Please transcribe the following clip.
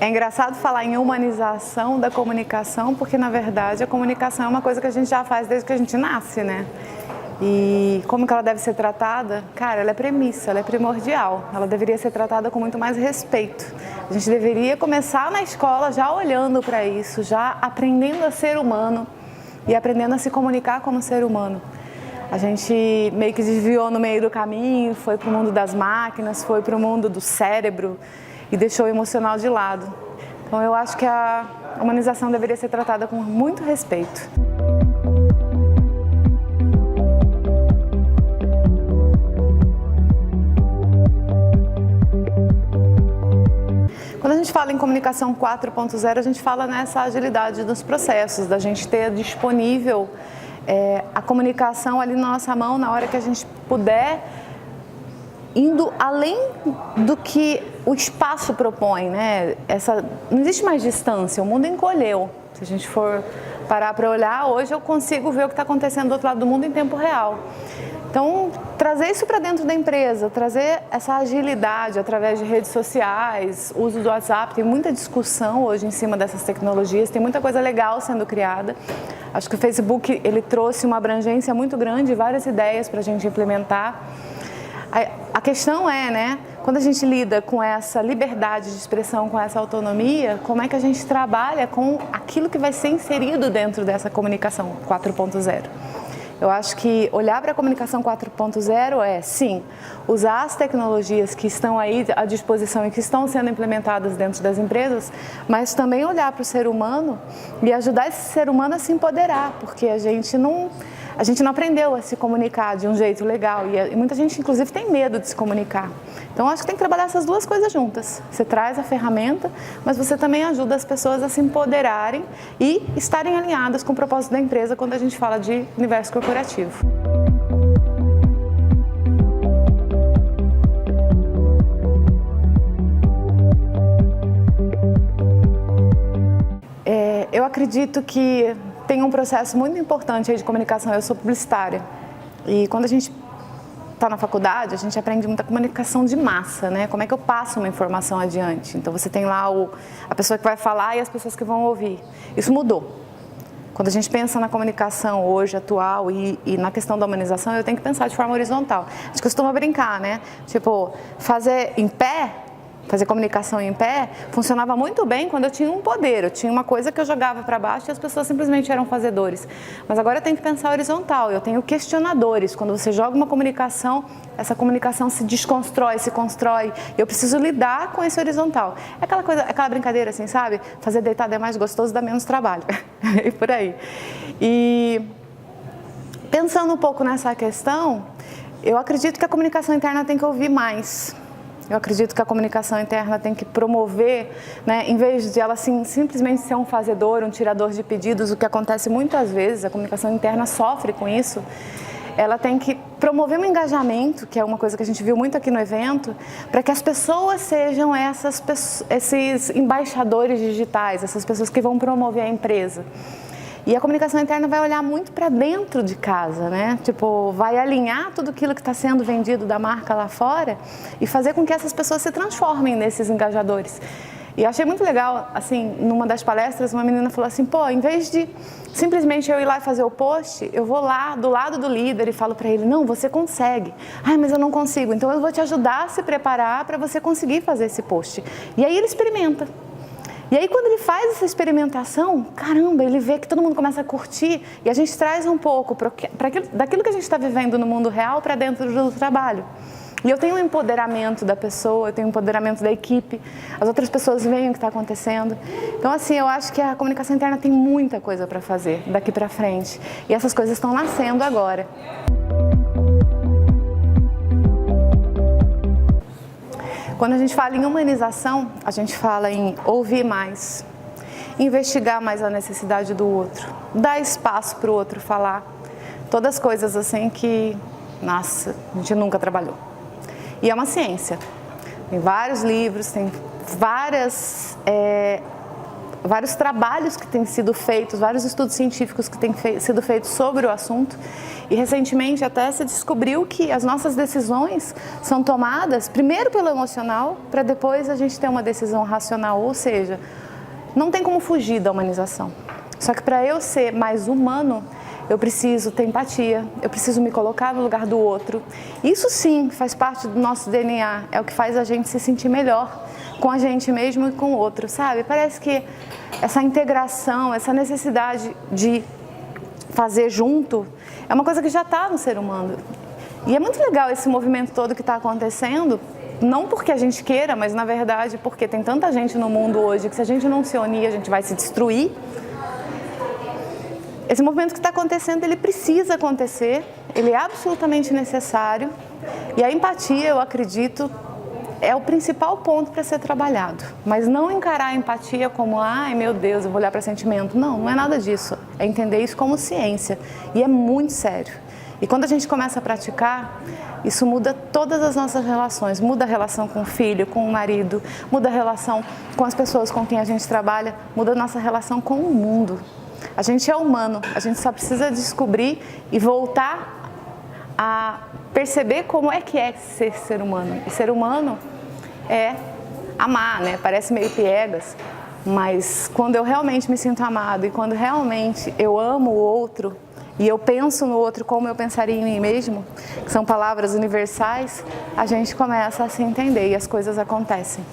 É engraçado falar em humanização da comunicação, porque na verdade a comunicação é uma coisa que a gente já faz desde que a gente nasce, né? E como que ela deve ser tratada? Cara, ela é premissa, ela é primordial. Ela deveria ser tratada com muito mais respeito. A gente deveria começar na escola já olhando para isso, já aprendendo a ser humano e aprendendo a se comunicar como ser humano. A gente meio que desviou no meio do caminho, foi para o mundo das máquinas, foi para o mundo do cérebro e deixou o emocional de lado. Então eu acho que a humanização deveria ser tratada com muito respeito. Quando a gente fala em comunicação 4.0, a gente fala nessa agilidade dos processos, da gente ter disponível a comunicação ali na nossa mão na hora que a gente puder, indo além do que o espaço propõe, né? Não existe mais distância, o mundo encolheu. Se a gente for parar para olhar, hoje eu consigo ver o que está acontecendo do outro lado do mundo em tempo real. Então, trazer isso para dentro da empresa, trazer essa agilidade através de redes sociais, uso do WhatsApp, tem muita discussão hoje em cima dessas tecnologias, tem muita coisa legal sendo criada. Acho que o Facebook ele trouxe uma abrangência muito grande, várias ideias para a gente implementar. A questão é, né, quando a gente lida com essa liberdade de expressão, com essa autonomia, como é que a gente trabalha com aquilo que vai ser inserido dentro dessa comunicação 4.0? Eu acho que olhar para a comunicação 4.0 é, sim, usar as tecnologias que estão aí à disposição e que estão sendo implementadas dentro das empresas, mas também olhar para o ser humano e ajudar esse ser humano a se empoderar, porque a gente não aprendeu a se comunicar de um jeito legal e muita gente, inclusive, tem medo de se comunicar. Então, acho que tem que trabalhar essas duas coisas juntas. Você traz a ferramenta, mas você também ajuda as pessoas a se empoderarem e estarem alinhadas com o propósito da empresa quando a gente fala de universo corporativo. Eu acredito que tem um processo muito importante aí de comunicação. Eu sou publicitária e quando a gente está na faculdade, a gente aprende muita comunicação de massa, né? Como é que eu passo uma informação adiante? Então você tem lá a pessoa que vai falar e as pessoas que vão ouvir. Isso mudou. Quando a gente pensa na comunicação hoje, atual, e na questão da humanização, eu tenho que pensar de forma horizontal. A gente costuma brincar, né? Tipo, fazer comunicação em pé funcionava muito bem quando eu tinha um poder, eu tinha uma coisa que eu jogava para baixo e as pessoas simplesmente eram fazedores. Mas agora eu tenho que pensar horizontal, eu tenho questionadores. Quando você joga uma comunicação, essa comunicação se desconstrói, se constrói. Eu preciso lidar com esse horizontal. É aquela coisa, aquela brincadeira assim, sabe? Fazer deitado é mais gostoso, dá menos trabalho. E por aí. E pensando um pouco nessa questão, eu acredito que a comunicação interna tem que ouvir mais. Eu acredito que a comunicação interna tem que promover, né, em vez de ela simplesmente ser um fazedor, um tirador de pedidos, o que acontece muitas vezes, a comunicação interna sofre com isso, ela tem que promover um engajamento, que é uma coisa que a gente viu muito aqui no evento, para que as pessoas sejam esses embaixadores digitais, essas pessoas que vão promover a empresa. E a comunicação interna vai olhar muito para dentro de casa, né? Tipo, vai alinhar tudo aquilo que está sendo vendido da marca lá fora e fazer com que essas pessoas se transformem nesses engajadores. E eu achei muito legal, assim, numa das palestras, uma menina falou assim, pô, em vez de simplesmente eu ir lá e fazer o post, eu vou lá do lado do líder e falo para ele, não, você consegue. Ai, mas eu não consigo, então eu vou te ajudar a se preparar para você conseguir fazer esse post. E aí ele experimenta. E aí quando ele faz essa experimentação, caramba, ele vê que todo mundo começa a curtir e a gente traz um pouco daquilo que a gente está vivendo no mundo real para dentro do trabalho. E eu tenho um empoderamento da pessoa, eu tenho um empoderamento da equipe, as outras pessoas veem o que está acontecendo. Então assim, eu acho que a comunicação interna tem muita coisa para fazer daqui para frente e essas coisas estão nascendo agora. Quando a gente fala em humanização, a gente fala em ouvir mais, investigar mais a necessidade do outro, dar espaço para o outro falar. Todas coisas assim que, nossa, a gente nunca trabalhou. E é uma ciência. Tem vários livros, tem vários trabalhos que têm sido feitos, vários estudos científicos que têm sido feitos sobre o assunto. E recentemente até se descobriu que as nossas decisões são tomadas primeiro pelo emocional, para depois a gente ter uma decisão racional, ou seja, não tem como fugir da humanização. Só que para eu ser mais humano, eu preciso ter empatia, eu preciso me colocar no lugar do outro. Isso sim faz parte do nosso DNA, é o que faz a gente se sentir melhor com a gente mesmo e com o outro, sabe? Parece que essa integração, essa necessidade de fazer junto, é uma coisa que já está no ser humano. E é muito legal esse movimento todo que está acontecendo, não porque a gente queira, mas na verdade porque tem tanta gente no mundo hoje que se a gente não se unir, a gente vai se destruir. Esse movimento que está acontecendo, ele precisa acontecer, ele é absolutamente necessário. E a empatia, eu acredito, é o principal ponto para ser trabalhado. Mas não encarar a empatia como, ai meu Deus, eu vou olhar para sentimento. Não, não é nada disso. É entender isso como ciência. E é muito sério. E quando a gente começa a praticar, isso muda todas as nossas relações. Muda a relação com o filho, com o marido, muda a relação com as pessoas com quem a gente trabalha, muda a nossa relação com o mundo. A gente é humano, a gente só precisa descobrir e voltar a perceber como é que é ser humano. E ser humano é amar, né? Parece meio piegas, mas quando eu realmente me sinto amado e quando realmente eu amo o outro e eu penso no outro como eu pensaria em mim mesmo, que são palavras universais, a gente começa a se entender e as coisas acontecem.